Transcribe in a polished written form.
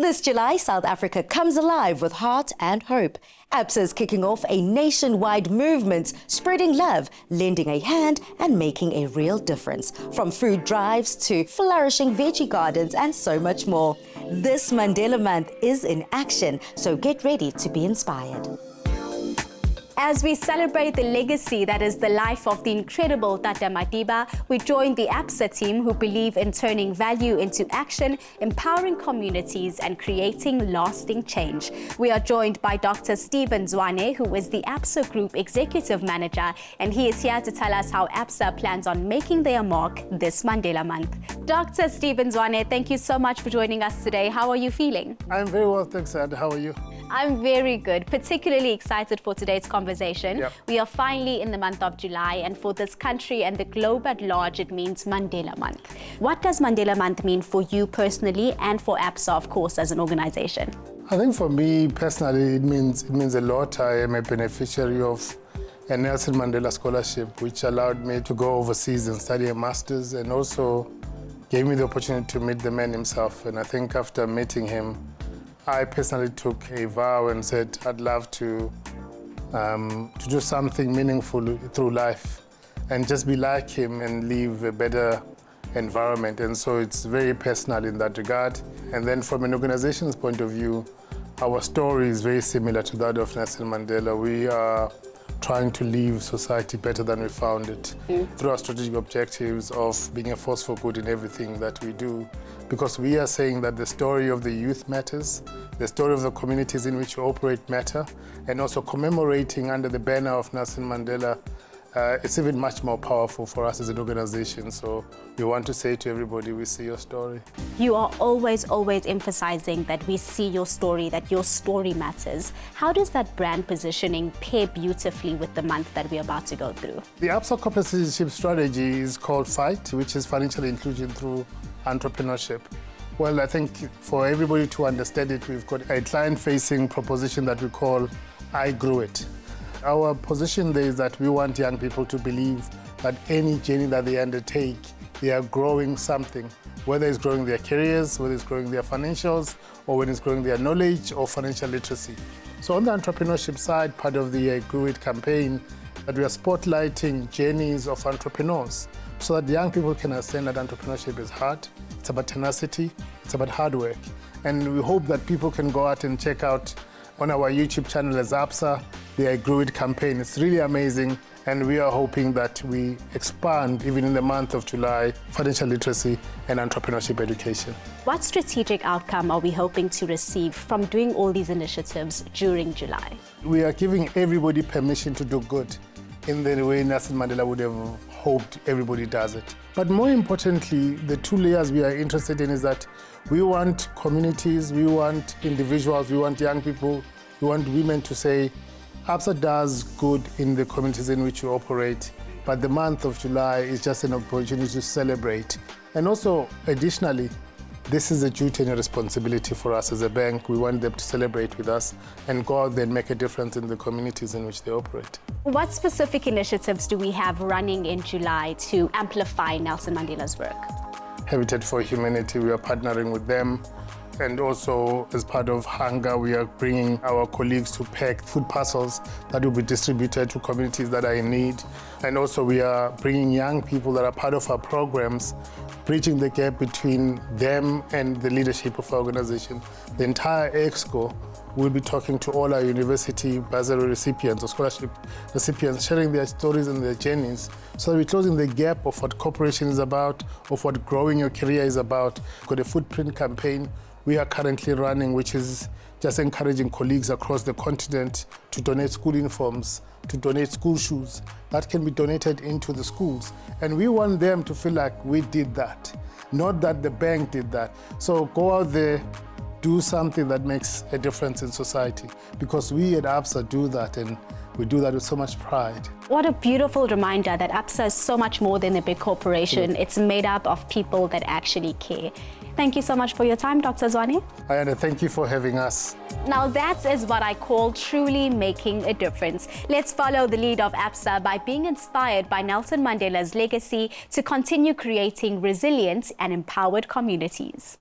This July, South Africa comes alive with heart and hope. Absa is kicking off a nationwide movement, spreading love, lending a hand and making a real difference. From food drives to flourishing veggie gardens and so much more. This Mandela Month is in action, so get ready to be inspired. As we celebrate the legacy that is the life of the incredible Tata Madiba, we join the Absa team who believe in turning value into action, empowering communities and creating lasting change. We are joined by Dr. Stephen Zwane, who is the Absa Group Executive Manager, and he is here to tell us how Absa plans on making their mark this Mandela Month. Dr. Stephen Zwane, thank you so much for joining us today. How are you feeling? I'm very well, thanks, Ed. How are you? I'm very good, particularly excited for today's conversation. Yep. We are finally in the month of July, and for this country and the globe at large, it means Mandela Month. What does Mandela Month mean for you personally and for Absa, of course, as an organization? I think for me personally, it means a lot. I am a beneficiary of a Nelson Mandela scholarship, which allowed me to go overseas and study a master's, and also gave me the opportunity to meet the man himself. And I think after meeting him, I personally took a vow and said I'd love to do something meaningful through life and just be like him and live a better environment. And so it's very personal in that regard. And then from an organization's point of view, our story is very similar to that of Nelson Mandela. We are trying to leave society better than we found it through our strategic objectives of being a force for good in everything that we do. Because we are saying that the story of the youth matters, the story of the communities in which we operate matter, and also commemorating under the banner of Nelson Mandela, it's even much more powerful for us as an organization. So we want to say to everybody, we see your story. You are always emphasizing that we see your story, that your story matters. How does that brand positioning pair beautifully with the month that we're about to go through? The Absa corporate citizenship strategy is called FIGHT, which is financial inclusion through entrepreneurship. Well, I think for everybody to understand it, we've got a client-facing proposition that we call I Grew It. Our position there is that we want young people to believe that any journey that they undertake, they are growing something, whether it's growing their careers, whether it's growing their financials, or when it's growing their knowledge or financial literacy. So on the entrepreneurship side, part of the I Grew It campaign, that we are spotlighting journeys of entrepreneurs so that young people can understand that entrepreneurship is hard, it's about tenacity, it's about hard work. And we hope that people can go out and check out on our YouTube channel as Absa, the I Grew It campaign. It's really amazing, and we are hoping that we expand, even in the month of July, financial literacy and entrepreneurship education. What strategic outcome are we hoping to receive from doing all these initiatives during July? We are giving everybody permission to do good in the way Nelson Mandela would have hoped everybody does it. But more importantly, the two layers we are interested in is that we want communities, we want individuals, we want young people, we want women to say, Absa does good in the communities in which we operate, but the month of July is just an opportunity to celebrate. And also, additionally, this is a duty and a responsibility for us as a bank. We want them to celebrate with us and go out there and make a difference in the communities in which they operate. What specific initiatives do we have running in July to amplify Nelson Mandela's work? Habitat for Humanity, we are partnering with them. And also, as part of Hunger, we are bringing our colleagues to pack food parcels that will be distributed to communities that are in need. And also, we are bringing young people that are part of our programs, bridging the gap between them and the leadership of our organization. The entire EXCO will be talking to all our university bursary recipients or scholarship recipients, sharing their stories and their journeys. So we're closing the gap of what cooperation is about, of what growing your career is about. We've got a footprint campaign we are currently running, which is just encouraging colleagues across the continent to donate school uniforms, to donate school shoes that can be donated into the schools. And we want them to feel like we did that, not that the bank did that. So go out there, do something that makes a difference in society, because we at Absa do that, and we do that with so much pride. What a beautiful reminder that Absa is so much more than a big corporation. It's made up of people that actually care. Thank you so much for your time, Dr. Zwane. Ayanda, thank you for having us. Now that is what I call truly making a difference. Let's follow the lead of Absa by being inspired by Nelson Mandela's legacy to continue creating resilient and empowered communities.